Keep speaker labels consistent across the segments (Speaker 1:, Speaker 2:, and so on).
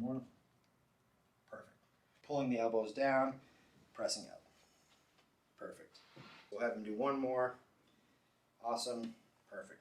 Speaker 1: One more. Perfect. Pulling the elbows down, pressing up. Perfect. We'll have him do one more. Awesome. Perfect.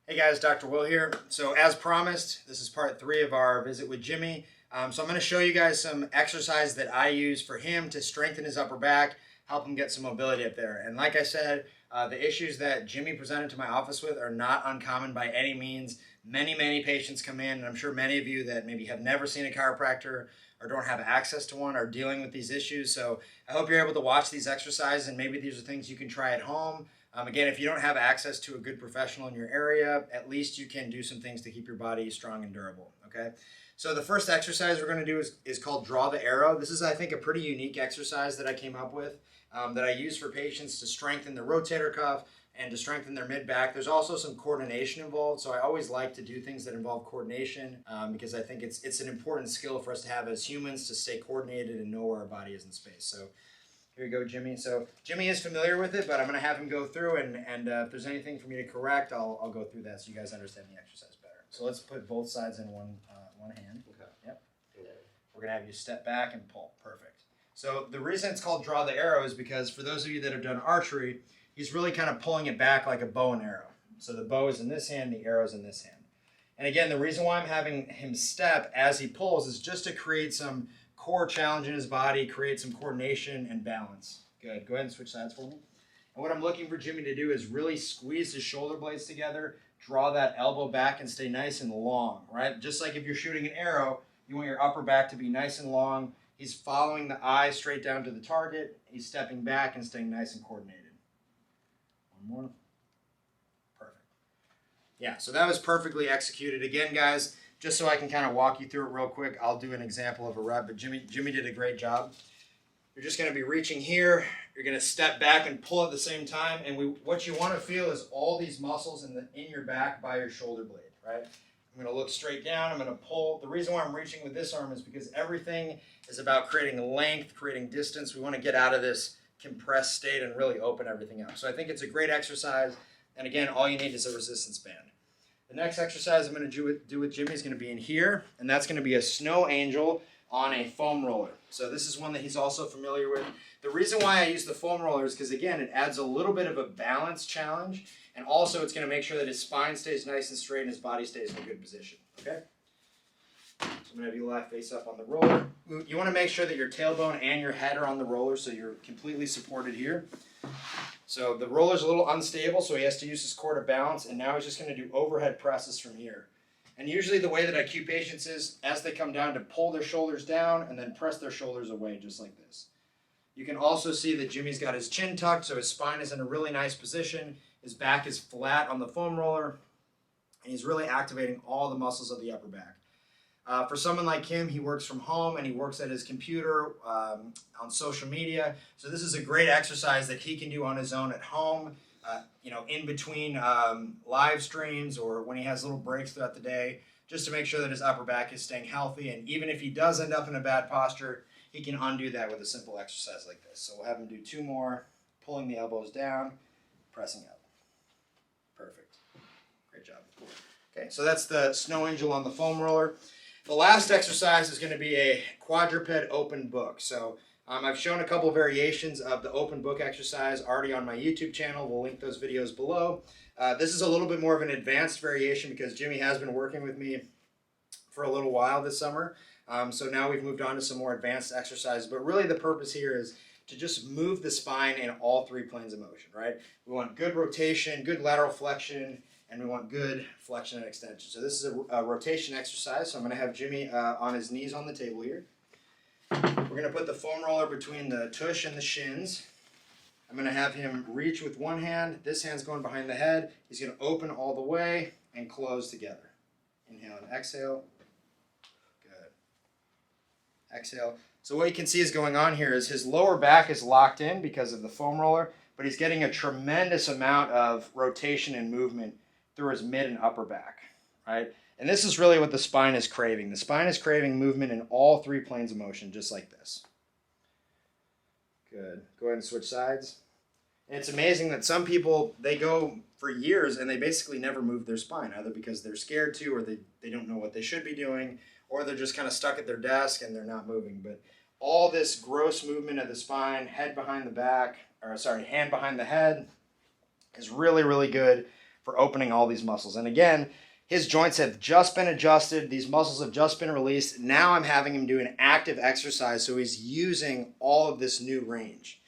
Speaker 1: Hey guys, Dr. Will here. So as promised, this is part 3 of our visit with Jimmy. So I'm going to show you guys some exercises that I use for him to strengthen his upper back, help him get some mobility up there. And like I said, the issues that Jimmy presented to my office with are not uncommon by any means. Many patients come in, and I'm sure many of you that maybe have never seen a chiropractor or don't have access to one are dealing with these issues. So I hope you're able to watch these exercises, and maybe these are things you can try at home. Again, if you don't have access to a good professional in your area, at least you can do some things to keep your body strong and durable, okay? So the first exercise we're going to do is called Draw the Arrow. This is, I think, a pretty unique exercise that I came up with that I use for patients to strengthen the rotator cuff and to strengthen their mid-back. There's also some coordination involved, so I always like to do things that involve coordination because I think it's an important skill for us to have as humans to stay coordinated and know where our body is in space. So here you go, Jimmy. So Jimmy is familiar with it, but I'm going to have him go through, and if there's anything for me to correct, I'll go through that so you guys understand the exercise better. So let's put both sides in one hand. Okay. Yep. We're going to have you step back and pull. Perfect. So the reason it's called Draw the Arrow is because for those of you that have done archery, he's really kind of pulling it back like a bow and arrow. So the bow is in this hand, the arrow is in this hand. And again, the reason why I'm having him step as he pulls is just to create some core challenge in his body, create some coordination and balance. Good. Go ahead and switch sides for me. And what I'm looking for Jimmy to do is really squeeze his shoulder blades together, draw that elbow back and stay nice and long, right? Just like if you're shooting an arrow, you want your upper back to be nice and long. He's following the eye straight down to the target. He's stepping back and staying nice and coordinated. One more. Perfect. Yeah, so that was perfectly executed. Again, guys, just so I can kind of walk you through it real quick, I'll do an example of a rep, but Jimmy did a great job. You're just going to be reaching here. You're going to step back and pull at the same time, and what you want to feel is all these muscles in your back by your shoulder blade, right? I'm going to look straight down. I'm going to pull. The reason why I'm reaching with this arm is because everything is about creating length, creating distance. We want to get out of this compressed state and really open everything up. So I think it's a great exercise, and again, all you need is a resistance band. The next exercise I'm going to do with Jimmy is going to be in here, and that's going to be a snow angel on a foam roller. So this is one that he's also familiar with. The reason why I use the foam roller is because, again, it adds a little bit of a balance challenge, and also it's going to make sure that his spine stays nice and straight and his body stays in a good position, okay? So I'm going to have you lie face up on the roller. You want to make sure that your tailbone and your head are on the roller so you're completely supported here. So the roller's a little unstable, so he has to use his core to balance, and now he's just going to do overhead presses from here. And usually the way that I cue patients is, as they come down, to pull their shoulders down and then press their shoulders away, just like this. You can also see that Jimmy's got his chin tucked, so his spine is in a really nice position. His back is flat on the foam roller, and he's really activating all the muscles of the upper back. For someone like him, he works from home and he works at his computer on social media. So this is a great exercise that he can do on his own at home, in between live streams or when he has little breaks throughout the day, just to make sure that his upper back is staying healthy. And even if he does end up in a bad posture, he can undo that with a simple exercise like this. So we'll have him do 2 more, pulling the elbows down, pressing up. Perfect. Great job. Okay, so that's the snow angel on the foam roller. The last exercise is going to be a quadruped open book. So I've shown a couple variations of the open book exercise already on my YouTube channel. We'll link those videos below. This is a little bit more of an advanced variation because Jimmy has been working with me for a little while this summer. So now we've moved on to some more advanced exercises. But really the purpose here is to just move the spine in all 3 planes of motion, right? We want good rotation, good lateral flexion, and we want good flexion and extension. So this is a rotation exercise. So I'm going to have Jimmy on his knees on the table here. We're going to put the foam roller between the tush and the shins. I'm going to have him reach with one hand. This hand's going behind the head. He's going to open all the way and close together. Inhale and exhale. Good. Exhale. So what you can see is going on here is his lower back is locked in because of the foam roller, but he's getting a tremendous amount of rotation and movement through his mid and upper back, right? And this is really what the spine is craving. The spine is craving movement in all 3 planes of motion, just like this. Good. Go ahead and switch sides. And it's amazing that some people, they go for years and they basically never move their spine, either because they're scared to, or they don't know what they should be doing, or they're just kind of stuck at their desk and they're not moving. But all this gross movement of the spine, head behind the back, or sorry, hand behind the head, is really, really good for opening all these muscles. And again, his joints have just been adjusted. These muscles have just been released. Now I'm having him do an active exercise, so he's using all of this new range,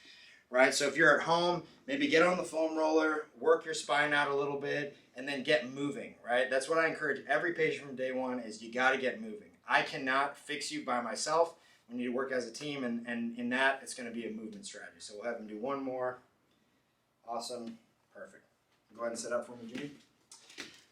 Speaker 1: right? So if you're at home, maybe get on the foam roller, work your spine out a little bit, and then get moving, right? That's what I encourage every patient from day one is you got to get moving. I cannot fix you by myself. We need to work as a team, and in that, it's going to be a movement strategy. So we'll have him do one more. Awesome. Perfect. Go ahead and sit up for me, Jimmy.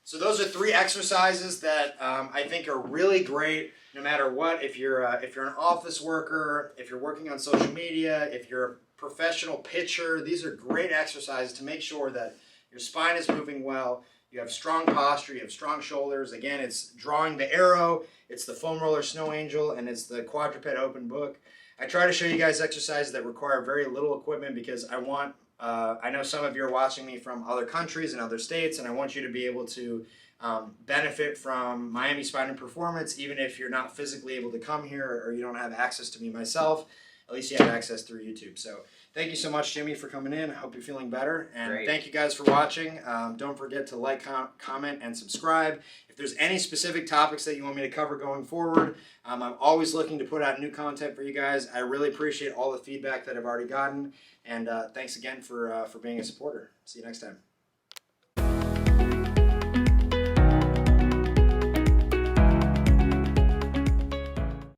Speaker 1: So those are 3 exercises that I think are really great no matter what. If you're an office worker, if you're working on social media, if you're a professional pitcher, these are great exercises to make sure that your spine is moving well, you have strong posture, you have strong shoulders. Again, it's drawing the arrow, it's the foam roller snow angel, and it's the quadruped open book. I try to show you guys exercises that require very little equipment because I know some of you are watching me from other countries and other states, and I want you to be able to benefit from Miami Spine and Performance, even if you're not physically able to come here or you don't have access to me myself. At least you have access through YouTube. So thank you so much, Jimmy, for coming in. I hope you're feeling better. And
Speaker 2: Great.
Speaker 1: Thank you guys for watching. Don't forget to like, comment, and subscribe. If there's any specific topics that you want me to cover going forward, I'm always looking to put out new content for you guys. I really appreciate all the feedback that I've already gotten. And thanks again for being a supporter. See you next time.